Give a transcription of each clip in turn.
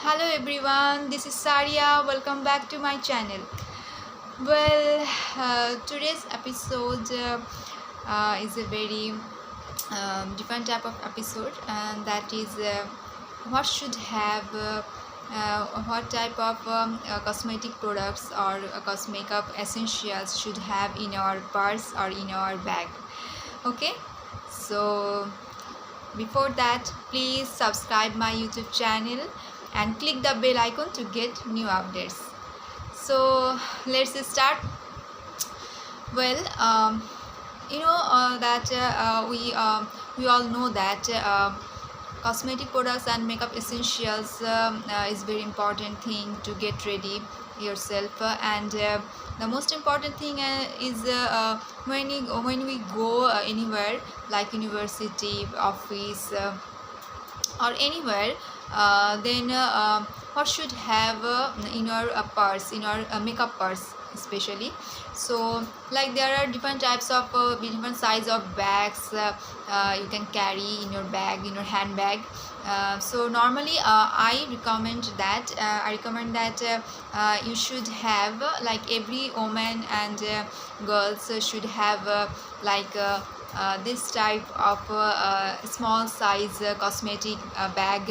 Hello everyone, this is Saria. Welcome back to my channel. Well, today's episode is a very different type of episode, and that is what should have what type of cosmetic products or makeup essentials should have in our purse or in our bag. Okay, so before that, please subscribe my YouTube channel and click the bell icon to get new updates. So let's start. Well, that we all know that cosmetic products and makeup essentials is very important thing to get ready yourself, and the most important thing is when we go anywhere like university, office, or anywhere, then what should have in our purse, in our makeup purse especially. So like there are different types of different size of bags you can carry in your bag, in your handbag. So normally I recommend that you should have like every woman and girls should have this type of small size cosmetic bag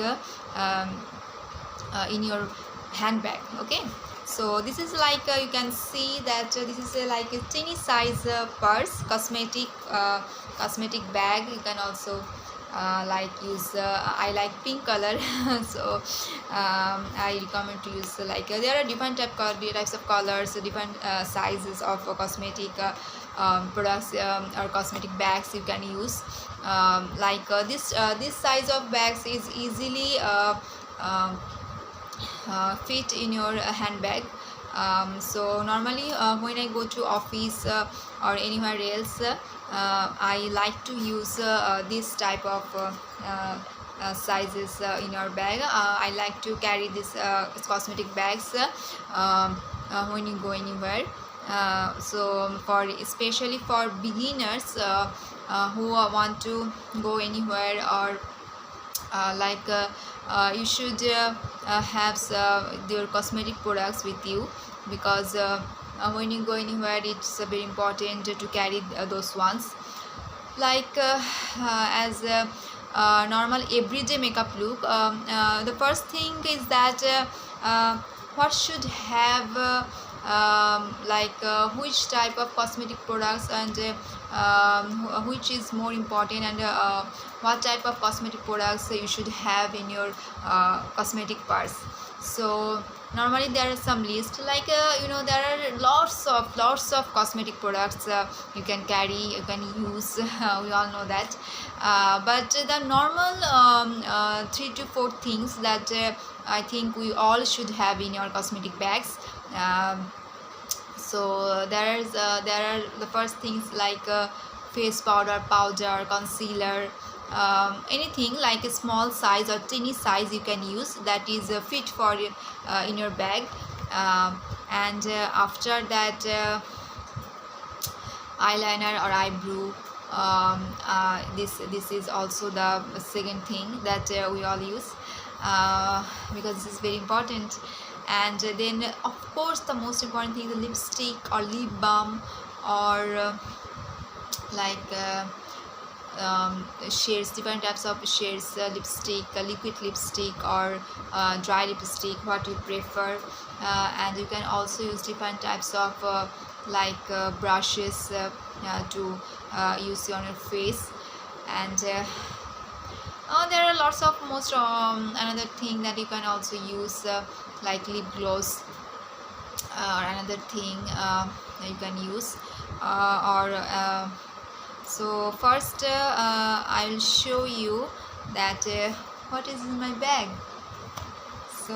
in your handbag. Okay, so this is like you can see that this is like a teeny size purse, cosmetic bag. You can also like use I like pink color so I recommend to use there are different types of colors, different sizes of cosmetic products or cosmetic bags you can use. This size of bags is easily fit in your handbag. So normally when I go to office or anywhere else, I like to use this type of sizes in our bag. I like to carry this cosmetic bags when you go anywhere. So for especially for beginners who want to go anywhere, or you should have your cosmetic products with you, because when you go anywhere it's very important to carry those ones, as normal everyday makeup look. The first thing is that what should have which type of cosmetic products, and which is more important, and what type of cosmetic products you should have in your cosmetic purse. So normally there are some list, there are lots of cosmetic products you can carry, you can use we all know that, but the normal 3 to 4 things that I think we all should have in our cosmetic bags. So there are the first things like face powder, concealer, anything like a small size or teeny size you can use that is fit for in your bag. And after that, eyeliner or eyebrow. This is also the second thing that we all use, because this is very important. And then of course the most important thing is the lipstick or lip balm, or shades, different types of shades, lipstick, liquid lipstick, or dry lipstick, what you prefer. And you can also use different types of brushes to use on your face. And there are lots of another thing that you can also use, like lip gloss, or another thing you can use, so first I'll show you that what is in my bag. So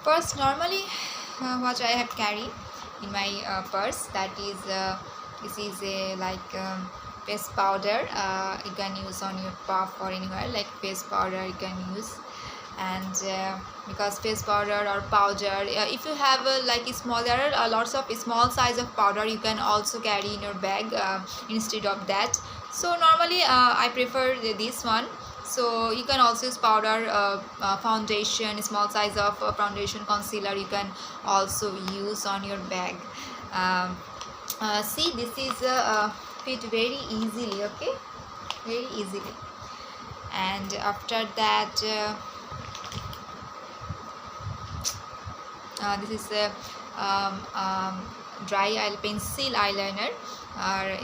first, normally what I have carried in my purse, that is this is a face powder. You can use on your puff or anywhere, like face powder you can use. And because face powder or powder, if you have there are lots of small size of powder you can also carry in your bag instead of that. So normally I prefer this one. So you can also use powder, foundation, small size of foundation, concealer you can also use on your bag. um, See, this is fit very easily, okay, very easily. And after that, this is a um, um, dry pencil eyeliner.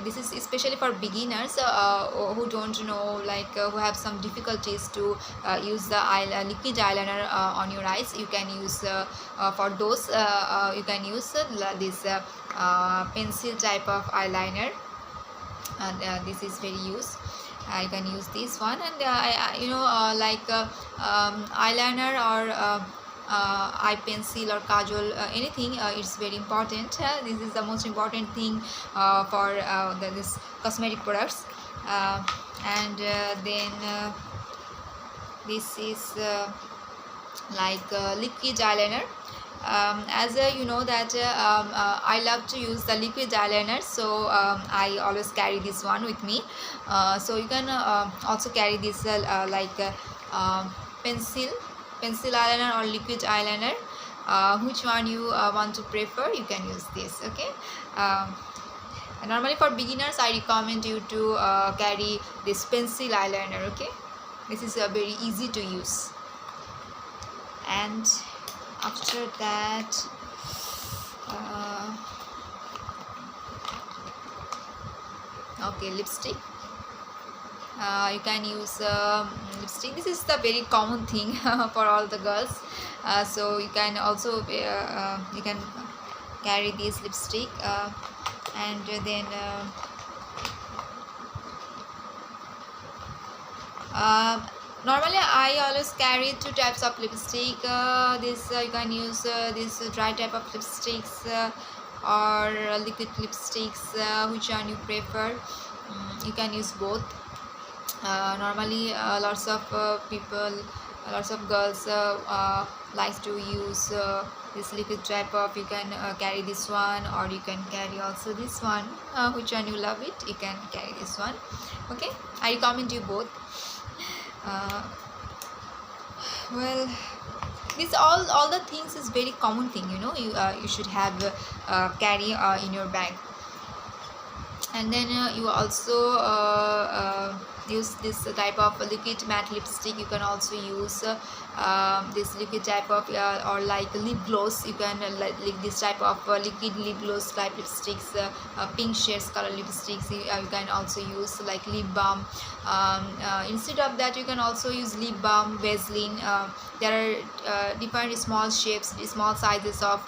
This is especially for beginners who don't know, like who have some difficulties to use the liquid eyeliner on your eyes. You can use for those you can use this pencil type of eyeliner, and this is very used. You can use this one, and like eyeliner or eye pencil or kajal, anything, it's very important. This is the most important thing for this cosmetic products. Then this is like liquid eyeliner. As you know that I love to use the liquid eyeliner, so I always carry this one with me. So you can also carry this pencil eyeliner or liquid eyeliner. Which one you want to prefer, you can use this, okay. Normally for beginners I recommend you to carry this pencil eyeliner, okay. This is very easy to use. And after that, okay, lipstick. You can use lipstick. This is the very common thing for all the girls. So you can also you can carry this lipstick, and then normally I always carry two types of lipstick. This you can use this dry type of lipsticks or liquid lipsticks, which one you prefer. You can use both. Normally lots of people, lots of girls likes to use this liquid type of. You can carry this one, or you can carry also this one. Which one you love it, you can carry this one, okay. I recommend you both. Well, this all the things is very common thing, you know. You should have carry in your bag. And then you also use this type of liquid matte lipstick. You can also use this liquid type of or like lip gloss. You can like this type of liquid lip gloss type lipsticks, pink shades color lipsticks. You can also use like lip balm. Instead of that, you can also use lip balm, Vaseline. There are different small shapes, small sizes of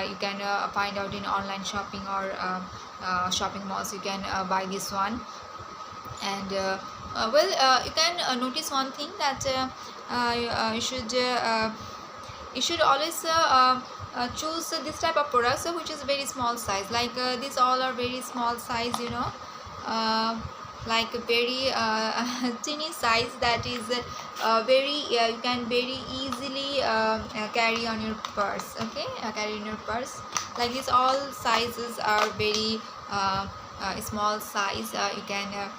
you can find out in online shopping or shopping malls. You can buy this one. And you can notice one thing, that you should always choose this type of products which is very small size. Like these all are very small size, you know. Like a very teeny size, that is very you can very easily carry on your purse, okay. Carry in your purse. Like these all sizes are very small size. You can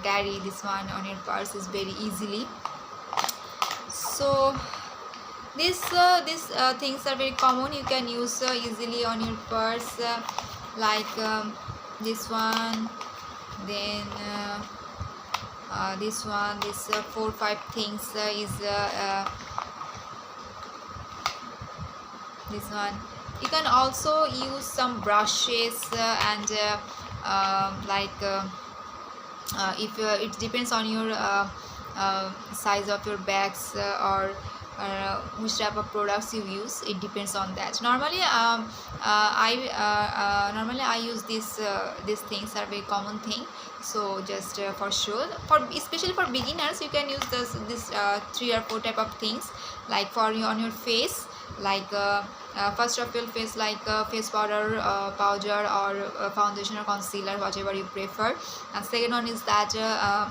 carry this one on your purse is very easily. So these things are very common. You can use easily on your purse, like this one. Then this one, this 4-5 things is this one. You can also use some brushes and like if it depends on your size of your bags or which type of products you use. It depends on that. Normally normally I use these things are very common thing. So just for sure, for especially for beginners, you can use this 3 or 4 type of things. Like for you on your face, like first of your face, like face powder, or foundation or concealer, whatever you prefer. And second one is that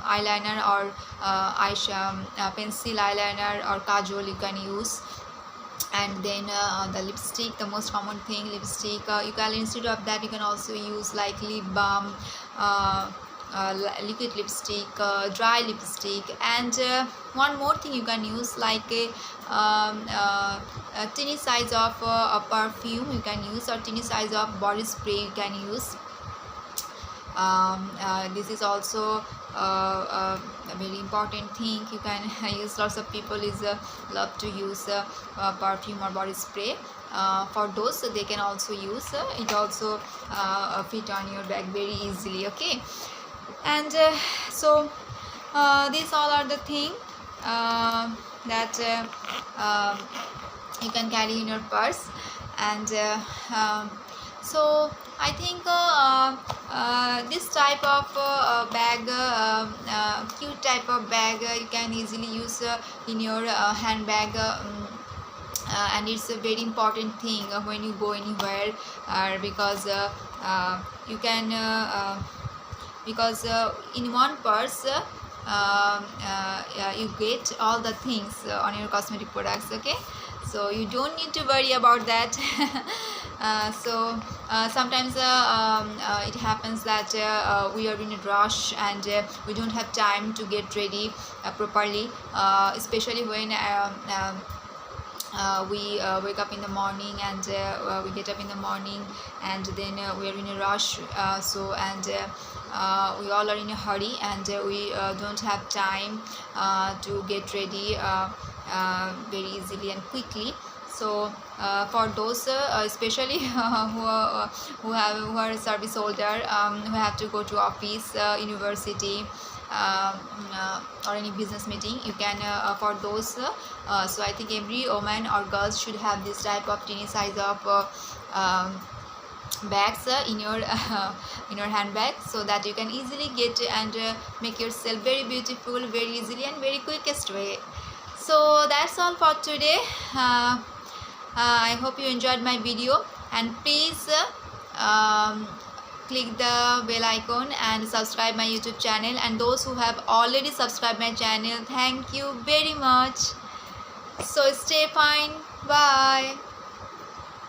eyeliner or pencil eyeliner or kajal you can use. And then the lipstick, the most common thing, lipstick. You can, instead of that, you can also use like lip balm, liquid lipstick, dry lipstick, and one more thing you can use, like a tiny size of a perfume you can use, or tiny size of body spray you can use. This is also a very important thing you can use. Lots of people love to use perfume or body spray. For those, they can also use it, also fit on your bag very easily. Okay, and so these all are the thing that you can carry in your purse. And so I think this type of bag, cute type of bag, you can easily use in your handbag. And it's a very important thing when you go anywhere, because you can because in one purse you get all the things on your cosmetic products. Okay, so you don't need to worry about that. Sometimes it happens that we are in a rush, and we don't have time to get ready properly, especially when we wake up in the morning, and we get up in the morning, and then we are in a rush, we all are in a hurry, and we don't have time to get ready very easily and quickly. So for those especially who are a service holder, who have to go to office, university, or any business meeting, you can for those so I think every woman or girls should have this type of tiny size of bags in your handbag, so that you can easily get and make yourself very beautiful very easily and very quickest way. So that's all for today. I hope you enjoyed my video, and please click the bell icon and subscribe my YouTube channel. And those who have already subscribed my channel, thank you very much. So stay fine. Bye.